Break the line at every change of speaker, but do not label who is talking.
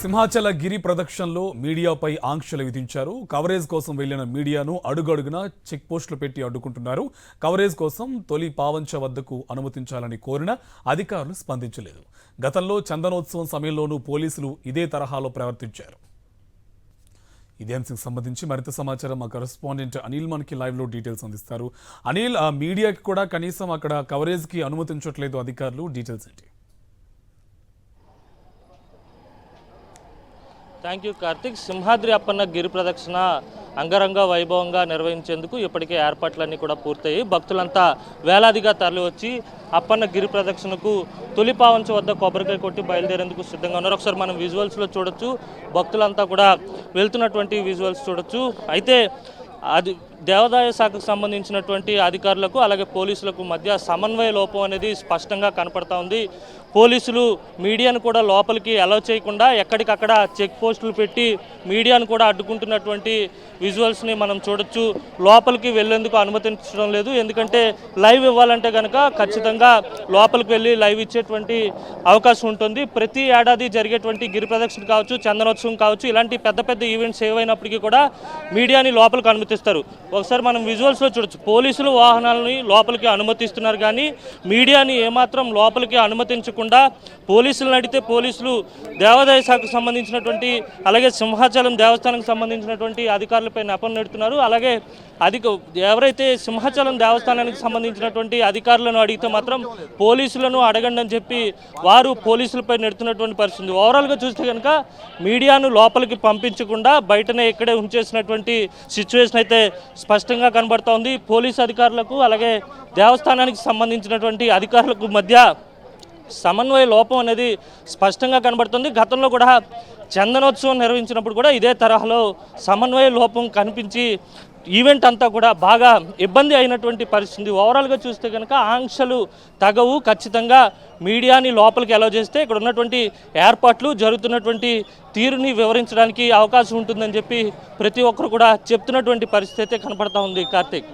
సింహాచల గిరి ప్రదక్షిణలో మీడియాపై ఆంక్షలు విధించారు. కవరేజ్ కోసం వెళ్లిన మీడియాను అడుగడుగునా చెక్ పోస్టులు పెట్టి అడ్డుకుంటున్నారు. కవరేజ్ కోసం తొలి పావంచ వద్దకు అనుమతించాలని కోరిన అధికారులు స్పందించలేదు. గతంలో చందనోత్సవం సమయంలోనూ పోలీసులు ఇదే తరహాలో ప్రవర్తించారు. ఇదే అంశానికి సంబంధించి మరింత సమాచారం మా కరెస్పాండెంట్ అనిల్ మనకి లైవ్ లో డీటెయిల్స్ అందిస్తారు. అనిల్, ఆ మీడియాకి కూడా కనీసం అక్కడ కవరేజ్ కి అనుమతించట్లేదు అధికారులు, డీటెయిల్స్ ఏంటి?
Thank you Karthik. సింహాద్రి అప్పన్న గిరి ప్రదక్షిణ అంగరంగ వైభవంగా నిర్వహించేందుకు ఇప్పటికే ఏర్పాట్లన్నీ కూడా పూర్తయ్యాయి. భక్తులంతా వేలాదిగా తరలివచ్చి అప్పన్న గిరి ప్రదక్షిణకు తొలి పావంచ వద్ద కొబ్బరికాయ కొట్టి బయలుదేరేందుకు సిద్ధంగా ఉన్నారు. ఒకసారి మనం విజువల్స్లో చూడొచ్చు, భక్తులంతా కూడా వెళ్తున్నటువంటి విజువల్స్ చూడొచ్చు. అయితే అది దేవాదాయ శాఖకు సంబంధించినటువంటి అధికారులకు అలాగే పోలీసులకు మధ్య సమన్వయ లోపం అనేది స్పష్టంగా కనపడతా ఉంది. పోలీసులు మీడియాను కూడా లోపలికి అలౌ చేయకుండా ఎక్కడికక్కడ చెక్ పోస్టులు పెట్టి మీడియాను కూడా అడ్డుకుంటున్నటువంటి విజువల్స్ని మనం చూడొచ్చు. లోపలికి వెళ్లేందుకు అనుమతించడం లేదు. ఎందుకంటే లైవ్ ఇవ్వాలంటే కనుక ఖచ్చితంగా లోపలికి వెళ్ళి లైవ్ ఇచ్చేటువంటి అవకాశం ఉంటుంది. ప్రతి ఏడాది జరిగేటువంటి గిరి ప్రదక్షిణ కావచ్చు, చందనోత్సవం కావచ్చు, ఇలాంటి పెద్ద పెద్ద ఈవెంట్స్ ఏవైనప్పటికీ కూడా మీడియాని లోపలికి అనుమతిస్తారు. ఒకసారి మనం విజువల్స్లో చూడొచ్చు, పోలీసులు వాహనాలని లోపలికి అనుమతిస్తున్నారు కానీ మీడియాని ఏమాత్రం లోపలికి అనుమతించకుండా పోలీసులను అడిగితే పోలీసులు దేవాదాయ శాఖకు సంబంధించినటువంటి అలాగే సింహాచలం దేవస్థానానికి సంబంధించినటువంటి అధికారులపై నెపం నెడుతున్నారు. అలాగే ఎవరైతే సింహాచలం దేవస్థానానికి సంబంధించినటువంటి అధికారులను అడిగితే మాత్రం పోలీసులను అడగండి అని చెప్పి వారు పోలీసులపై నెడుతున్నటువంటి పరిస్థితి. ఓవరాల్గా చూస్తే కనుక మీడియాను లోపలికి పంపించకుండా బయటనే ఇక్కడే ఉంచేసినటువంటి సిచ్యువేషన్ అయితే స్పష్టంగా కనబడుతూ ఉంది. పోలీసు అధికారులకు అలాగే దేవస్థానానికి సంబంధించినటువంటి అధికారులకు మధ్య సమన్వయ లోపం అనేది స్పష్టంగా కనబడుతుంది. గతంలో కూడా చందనోత్సవం నిర్వహించినప్పుడు కూడా ఇదే తరహాలో సమన్వయ లోపం కనిపించి ఈవెంట్ అంతా కూడా బాగా ఇబ్బంది అయినటువంటి పరిస్థితి. ఓవరాల్గా చూస్తే కనుక ఆంక్షలు తగవు, ఖచ్చితంగా మీడియాని లోపలికి అలౌ చేస్తే ఇక్కడ ఉన్నటువంటి ఏర్పాట్లు జరుగుతున్నటువంటి తీరుని వివరించడానికి అవకాశం ఉంటుందని చెప్పి ప్రతి ఒక్కరు కూడా చెప్తున్నటువంటి పరిస్థితి అయితే కనపడతా ఉంది. కార్తీక్.